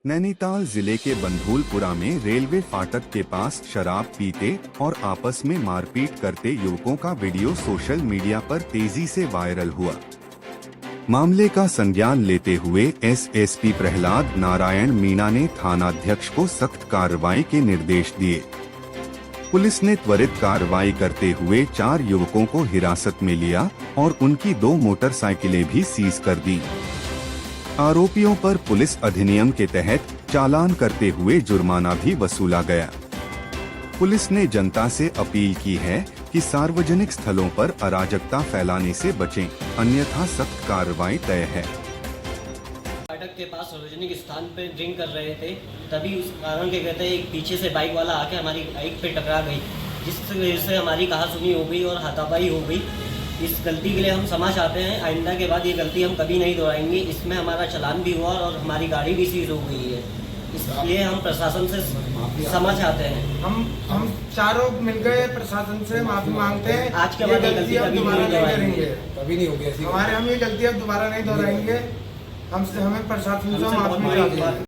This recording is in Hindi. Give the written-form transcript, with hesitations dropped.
नैनीताल जिले के बंधुलपुरा में रेलवे फाटक के पास शराब पीते और आपस में मारपीट करते युवकों का वीडियो सोशल मीडिया पर तेजी से वायरल हुआ। मामले का संज्ञान लेते हुए एसएसपी प्रहलाद नारायण मीणा ने थानाध्यक्ष को सख्त कार्रवाई के निर्देश दिए। पुलिस ने त्वरित कार्रवाई करते हुए 4 युवकों को हिरासत में लिया और उनकी 2 मोटरसाइकिलें भी सीज कर दी। आरोपियों पर पुलिस अधिनियम के तहत चालान करते हुए जुर्माना भी वसूला गया। पुलिस ने जनता से अपील की है कि सार्वजनिक स्थलों पर अराजकता फैलाने से बचें, अन्यथा सख्त कार्रवाई तय है। फाटक के पास सार्वजनिक स्थान पर ड्रिंक कर रहे थे, तभी उस कारण के कहते एक पीछे से बाइक वाला आके हमारी बाइक पे टकरा गई, जिसकी वजह से हमारी कहासुनी हो गई और हाथापाई हो गई। इस गलती के लिए हम क्षमा चाहते हैं। आइंदा के बाद ये गलती हम कभी नहीं दोहराएंगे। इसमें हमारा चालान भी हुआ और हमारी गाड़ी भी सीज हो गई है, इसलिए हम प्रशासन से क्षमा चाहते हैं। हम चारों मिलकर प्रशासन से माफी मांगते हैं। आज के बाद गलती हम दोबारा नहीं करेंगे, कभी नहीं होगी ऐसी। हम ये गलती अब दोबारा नहीं दोहराएंगे। हमें प्रशासन से माफी मांगते हैं।